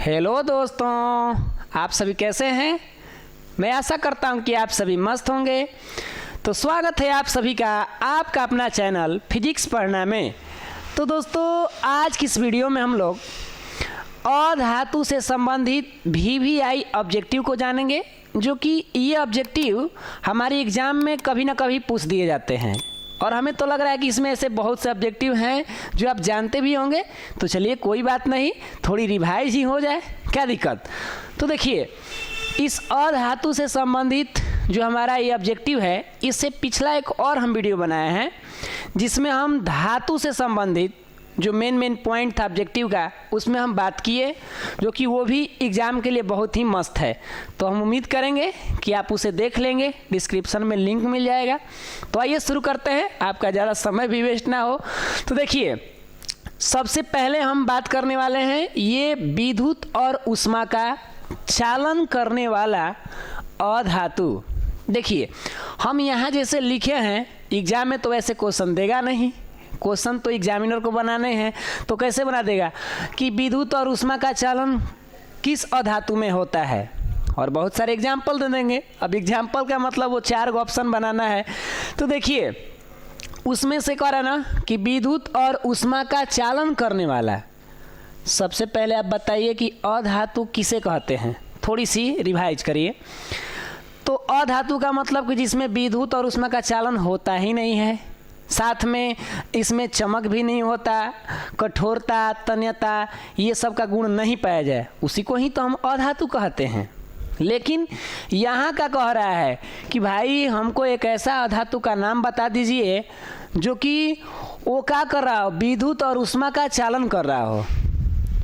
Hello दोस्तों, आप सभी कैसे हैं। मैं आशा करता हूं कि आप सभी मस्त होंगे। तो स्वागत है आप सभी का आपका अपना चैनल फिजिक्स पढ़ना में। तो दोस्तों, आज की इस वीडियो में हम लोग अधातु से संबंधित VVI ऑब्जेक्टिव को जानेंगे, जो कि ये ऑब्जेक्टिव हमारे एग्ज़ाम में कभी ना कभी पूछ दिए जाते हैं और हमें तो लग रहा है कि इसमें ऐसे बहुत से ऑब्जेक्टिव हैं जो आप जानते भी होंगे। तो चलिए कोई बात नहीं, थोड़ी रिवाइज ही हो जाए, क्या दिक्कत। तो देखिए, इस अधातु से संबंधित जो हमारा ये ऑब्जेक्टिव है, इससे पिछला एक और हम वीडियो बनाए हैं जिसमें हम धातु से संबंधित जो मेन पॉइंट था ऑब्जेक्टिव का, उसमें हम बात किए, जो कि वो भी एग्ज़ाम के लिए बहुत ही मस्त है। तो हम उम्मीद करेंगे कि आप उसे देख लेंगे, डिस्क्रिप्शन में लिंक मिल जाएगा। तो आइए शुरू करते हैं, आपका ज़्यादा समय भी वेस्ट ना हो। तो देखिए, सबसे पहले हम बात करने वाले हैं ये विद्युत और ऊष्मा का चालन करने वाला अधातु। देखिए, हम यहाँ जैसे लिखे हैं, एग्ज़ाम में तो वैसे क्वेश्चन देगा नहीं, क्वेश्चन तो एग्जामिनर को बनाने हैं। तो कैसे बना देगा कि विद्युत और ऊष्मा का चालन किस अधातु में होता है, और बहुत सारे एग्जाम्पल दे देंगे। अब एग्जाम्पल का मतलब वो 4 ऑप्शन बनाना है। तो देखिए, उसमें से कह रहा ना कि विद्युत और ऊष्मा का चालन करने वाला। सबसे पहले आप बताइए कि अधातु किसे कहते हैं, थोड़ी सी रिवाइज करिए। तो अधातु का मतलब कि जिसमें विद्युत और ऊष्मा का चालन होता ही नहीं है, साथ में इसमें चमक भी नहीं होता, कठोरता, तन्यता, ये सब का गुण नहीं पाया जाए, उसी को ही तो हम अधातु कहते हैं। लेकिन यहाँ का कह रहा है कि भाई हमको एक ऐसा अधातु का नाम बता दीजिए जो कि वो क्या कर रहा हो, विद्युत और ऊष्मा का चालन कर रहा हो,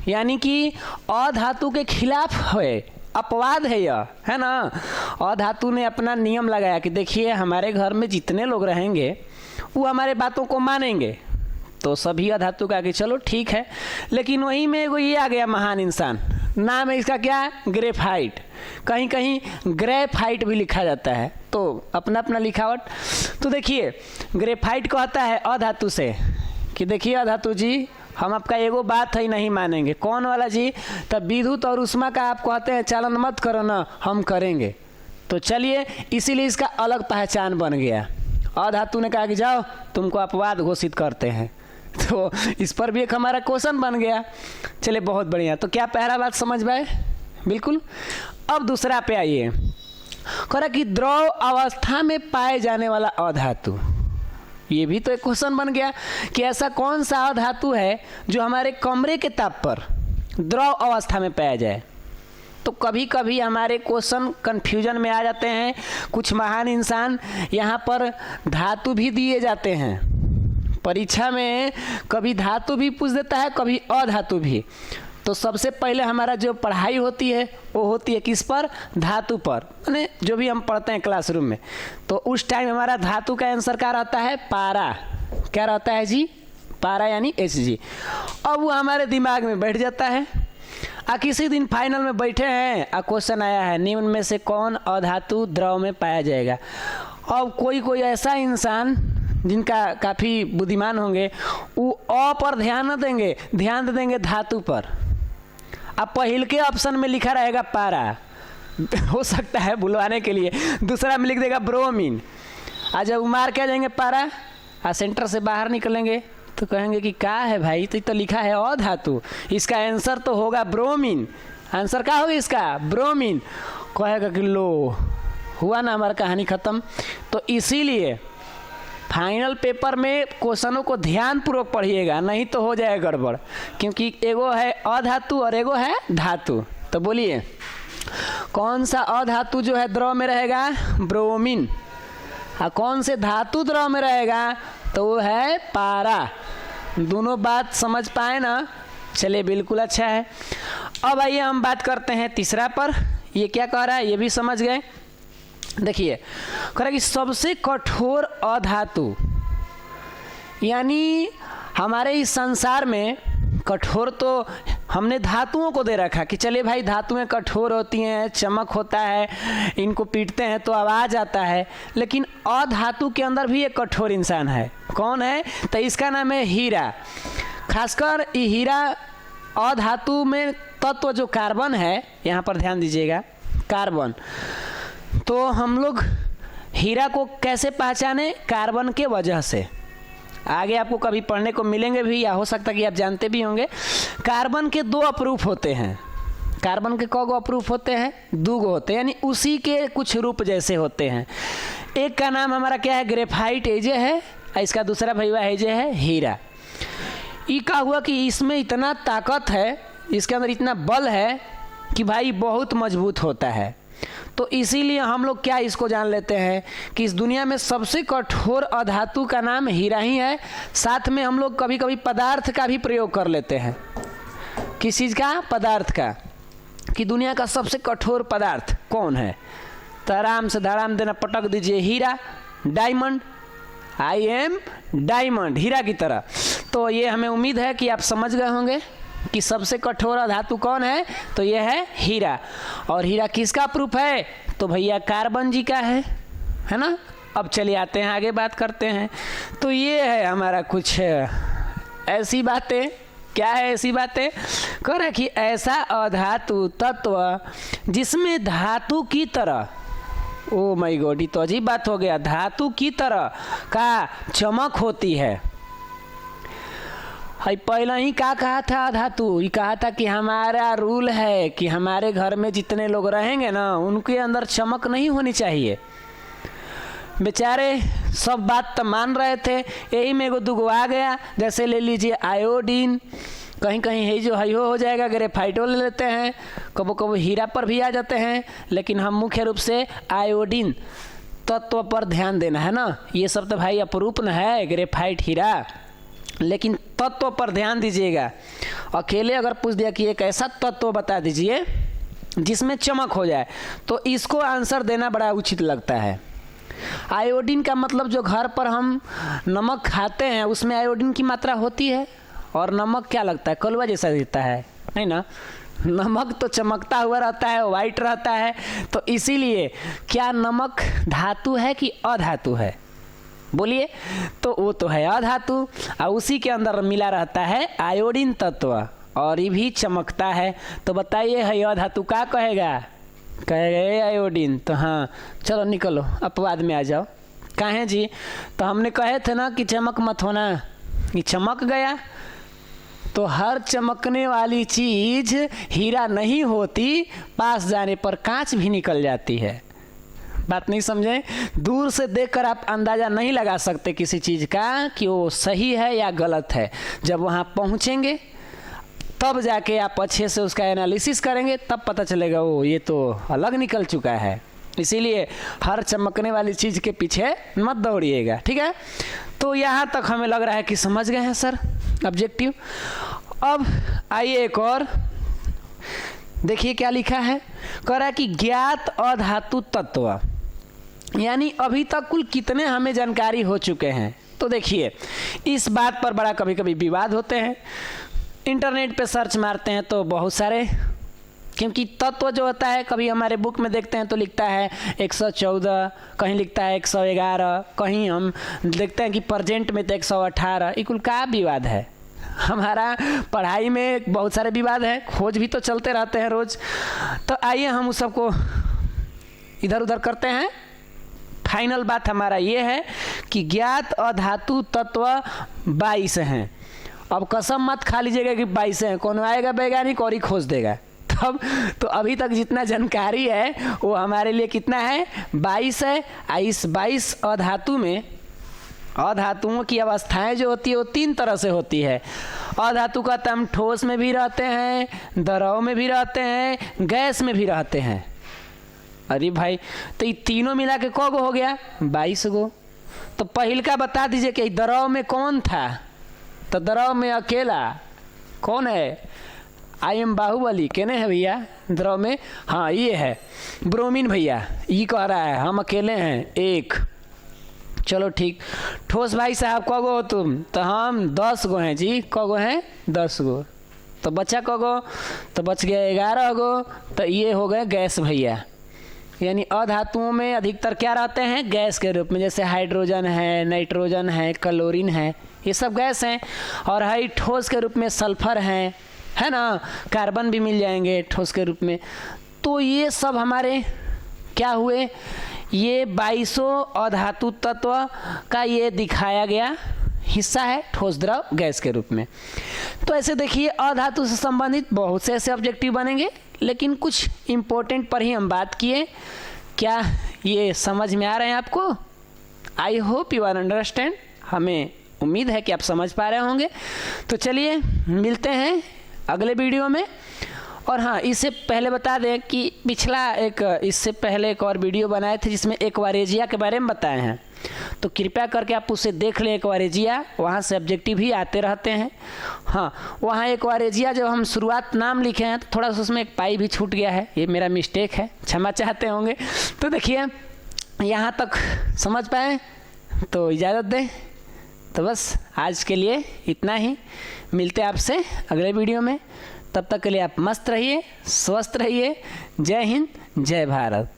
यानी कि अधातु के खिलाफ है, अपवाद है यह, है ना। अधातु ने अपना नियम लगाया कि देखिए, हमारे घर में जितने लोग रहेंगे वो हमारे बातों को मानेंगे। तो सभी अधातु का कि चलो ठीक है। लेकिन वहीं में एगो ये आ गया महान इंसान, नाम है इसका क्या, ग्रेफाइट। कहीं कहीं ग्रेफाइट भी लिखा जाता है, तो अपना अपना लिखावट। तो देखिए, ग्रेफाइट कहता है अधातु से कि देखिए अधातु जी, हम आपका एगो बात है नहीं मानेंगे। कौन वाला जी, तब विद्युत और ऊष्मा का आप कहते हैं चालन मत करो ना, हम करेंगे। तो चलिए, इसीलिए इसका अलग पहचान बन गया। अधातु ने कहा कि जाओ, तुमको अपवाद घोषित करते हैं। तो इस पर भी एक हमारा क्वेश्चन बन गया। चलिए, बहुत बढ़िया। तो क्या पहला बात समझ पाए? बिल्कुल। अब दूसरा पे आइए, कह रहा कि द्रव अवस्था में पाए जाने वाला अधातु। ये भी तो एक क्वेश्चन बन गया कि ऐसा कौन सा अधातु है जो हमारे कमरे के ताप पर द्रव अवस्था में पाया जाए। तो कभी कभी हमारे क्वेश्चन कंफ्यूजन में आ जाते हैं। कुछ महान इंसान यहाँ पर धातु भी दिए जाते हैं परीक्षा में, कभी धातु भी पूछ देता है, कभी अधातु भी। तो सबसे पहले हमारा जो पढ़ाई होती है वो होती है किस पर, धातु पर, यानी जो भी हम पढ़ते हैं क्लासरूम में। तो उस टाइम हमारा धातु का आंसर क्या रहता है, पारा। क्या रहता है जी, पारा यानी Hg। अब वो हमारे दिमाग में बैठ जाता है। किसी दिन फाइनल में बैठे हैं, क्वेश्चन आया है निम्न में से कौन अधातु द्रव में पाया जाएगा। अब कोई ऐसा इंसान जिनका काफ़ी बुद्धिमान होंगे, वो अ पर ध्यान न देंगे, ध्यान दे देंगे धातु पर। अब पहले के ऑप्शन में लिखा रहेगा पारा, हो सकता है बुलवाने के लिए। दूसरा में लिख देगा ब्रोमीन। जब मार के आ जाएंगे पारा, सेंटर से बाहर निकलेंगे तो कहेंगे कि क्या है भाई, तो लिखा है अधातु, इसका आंसर तो होगा ब्रोमीन। आंसर क्या होगा इसका, ब्रोमीन। कहेगा कि लो, हुआ ना हमारा कहानी ख़त्म। तो इसीलिए फाइनल पेपर में क्वेश्चनों को ध्यानपूर्वक पढ़िएगा, नहीं तो हो जाएगा गड़बड़। क्योंकि एगो है अधातु और एगो है धातु। तो बोलिए, कौन सा अधातु जो है द्रव में रहेगा, ब्रोमीन। कौन से धातु द्रव में रहेगा, तो वो है पारा। दोनों बात समझ पाए ना। चलिए, बिल्कुल अच्छा है। अब आइए हम बात करते हैं तीसरा पर। ये क्या कह रहा है, ये भी समझ गए। देखिए, कह रहा है कि सबसे कठोर अधातु, यानी हमारे इस संसार में कठोर तो हमने धातुओं को दे रखा कि चलिए भाई, धातुएं कठोर होती हैं, चमक होता है, इनको पीटते हैं तो आवाज़ आता है। लेकिन अधातु के अंदर भी एक कठोर इंसान है। कौन है, तो इसका नाम है हीरा। खासकर ये हीरा अधातु में तत्व जो कार्बन है, यहाँ पर ध्यान दीजिएगा, कार्बन। तो हम लोग हीरा को कैसे पहचाने? कार्बन के वजह से। आगे आपको कभी पढ़ने को मिलेंगे भी, या हो सकता है कि आप जानते भी होंगे। कार्बन के 2 अप्रूफ होते हैं। कार्बन के कौ गो अप्रूफ होते हैं? 2 गो होते हैं, यानी उसी के कुछ रूप जैसे होते हैं। एक का नाम हमारा क्या है? ग्रेफाइट एजे है, और इसका दूसरा भैया एजे है हीरा। ये क्या हुआ कि इसमें इतना ताकत है, इसके अंदर इतना बल है कि भाई बहुत मजबूत होता है। तो इसीलिए हम लोग क्या इसको जान लेते हैं कि इस दुनिया में सबसे कठोर अधातु का नाम हीरा ही है। साथ में हम लोग कभी कभी पदार्थ का भी प्रयोग कर लेते हैं। किस चीज़ का? पदार्थ का, कि दुनिया का सबसे कठोर पदार्थ कौन है? तो आराम से धड़ाम देना पटक दीजिए, हीरा, डायमंड। आई एम डायमंड, हीरा की तरह। तो ये हमें उम्मीद है कि आप समझ गए होंगे कि सबसे कठोर धातु कौन है। तो ये है हीरा। और हीरा किसका प्रूफ है? तो भैया कार्बन जी का है ना। अब चलिए आते हैं आगे, बात करते हैं। तो ये है हमारा कुछ ऐसी बातें। क्या है ऐसी बातें? कह रहे कि ऐसा अधातु तत्व जिसमें धातु की तरह, ओ माय गॉड, ये तो अजीब बात हो गया, धातु की तरह का चमक होती है। पहले ही क्या कहा था? धातु। ये कहा था कि हमारा रूल है कि हमारे घर में जितने लोग रहेंगे ना, उनके अंदर चमक नहीं होनी चाहिए। बेचारे सब बात तो मान रहे थे, यही में एगो दुगो आ गया। जैसे ले लीजिए आयोडीन, कहीं कहीं है जो है हो जाएगा, ग्रेफाइटो ले लेते हैं, कबो कबो हीरा पर भी आ जाते हैं। लेकिन हम मुख्य रूप से आयोडीन तत्व पर ध्यान देना है ना। ये सब तो भाई अपरूप न है, ग्रेफाइट, हीरा, लेकिन तत्व पर ध्यान दीजिएगा। अकेले अगर पूछ दिया कि एक ऐसा तत्व बता दीजिए जिसमें चमक हो जाए, तो इसको आंसर देना बड़ा उचित लगता है। आयोडीन का मतलब जो घर पर हम नमक खाते हैं उसमें आयोडीन की मात्रा होती है। और नमक क्या लगता है? कलवा जैसा दिखता है, नहीं ना। नमक तो चमकता हुआ रहता है, वाइट रहता है। तो इसीलिए क्या नमक धातु है कि अधातु है? बोलिए। तो वो तो है अधातु, और उसी के अंदर मिला रहता है आयोडीन तत्व, और ये भी चमकता है। तो बताइए है अधातु क्या कहेगा? कहेगा आयोडीन। तो हाँ, चलो निकलो, अपवाद में आ जाओ। काहे जी? तो हमने कहे थे ना कि चमक मत होना, ये चमक गया। तो हर चमकने वाली चीज हीरा नहीं होती, पास जाने पर कांच भी निकल जाती है। बात नहीं समझे? दूर से देखकर आप अंदाजा नहीं लगा सकते किसी चीज का कि वो सही है या गलत है। जब वहां पहुंचेंगे तब जाके आप अच्छे से उसका एनालिसिस करेंगे, तब पता चलेगा वो ये तो अलग निकल चुका है। इसीलिए हर चमकने वाली चीज के पीछे मत दौड़िएगा, ठीक है। तो यहाँ तक हमें लग रहा है कि समझ गए हैं सर ऑब्जेक्टिव। अब आइए एक और देखिए क्या लिखा है। कह रहा है कि ज्ञात अधातु तत्व, यानी अभी तक कुल कितने हमें जानकारी हो चुके हैं। तो देखिए इस बात पर बड़ा कभी कभी विवाद होते हैं। इंटरनेट पे सर्च मारते हैं तो बहुत सारे, क्योंकि तत्व जो होता है कभी हमारे बुक में देखते हैं तो लिखता है 114, कहीं लिखता है 111, कहीं हम देखते हैं कि प्रेजेंट में तो 118। ये कुल का विवाद है? हमारा पढ़ाई में बहुत सारे विवाद है, खोज भी तो चलते रहते हैं रोज। तो आइए हम उस सबको इधर उधर करते हैं। फाइनल बात हमारा ये है कि ज्ञात अधातु तत्व 22 हैं। अब कसम मत खा लीजिएगा कि 22 हैं, कौन आएगा वैज्ञानिक और ही खोज देगा तब। तो अभी तक जितना जानकारी है वो हमारे लिए कितना है? 22 है। इस 22 अधातु में अधातुओं की अवस्थाएं जो होती है वो 3 तरह से होती है। अधातु का हम ठोस में भी रहते हैं, द्रव में भी रहते हैं, गैस में भी रहते हैं। अरे भाई, तो ये तीनों मिला के कौ गो हो गया? 22 गो। तो पहिल का बता दीजिए कि द्रव में कौन था? तो द्रव में अकेला कौन है? I am Baahubali. कहने है भैया द्रव में? हाँ ये है ब्रोमीन भैया, ये कह रहा है हम अकेले हैं 1। चलो ठीक। ठोस भाई साहब कौ गो हो तुम? तो हम 10 गो हैं जी। कौ गो हैं? 10 गो। तो बचा कौ गो? तो बच गया 11 गो। तो ये हो गए गैस भैया। यानी अधातुओं में अधिकतर क्या रहते हैं? गैस के रूप में, जैसे हाइड्रोजन है, नाइट्रोजन है, क्लोरीन है, ये सब गैस हैं। और हाई ठोस के रूप में सल्फर हैं, है ना, कार्बन भी मिल जाएंगे ठोस के रूप में। तो ये सब हमारे क्या हुए, ये 22 अधातु तत्व का ये दिखाया गया हिस्सा है ठोस द्रव गैस के रूप में। तो ऐसे देखिए अधातु से संबंधित बहुत से ऐसे ऑब्जेक्टिव बनेंगे, लेकिन कुछ इम्पोर्टेंट पर ही हम बात किए। क्या ये समझ में आ रहे हैं आपको? I hope you are understand. हमें उम्मीद है कि आप समझ पा रहे होंगे। तो चलिए मिलते हैं अगले वीडियो में। और हाँ, इससे पहले बता दें कि इससे पहले एक और वीडियो बनाए थे जिसमें एक्वारेजिया के बारे में बताए हैं, तो कृपया करके आप उसे देख लें। एक्वारेजिया, वहाँ से ऑब्जेक्टिव ही आते रहते हैं। हाँ, वहाँ एक्वारेजिया जब हम शुरुआत नाम लिखे हैं तो थोड़ा सा उसमें एक पाई भी छूट गया है, ये मेरा मिस्टेक है, क्षमा चाहते होंगे। तो देखिए यहाँ तक समझ पाए तो इजाज़त दें। तो बस आज के लिए इतना ही, मिलते हैं आपसे अगले वीडियो में। तब तक के लिए आप मस्त रहिए, स्वस्थ रहिए। जय हिंद, जय भारत।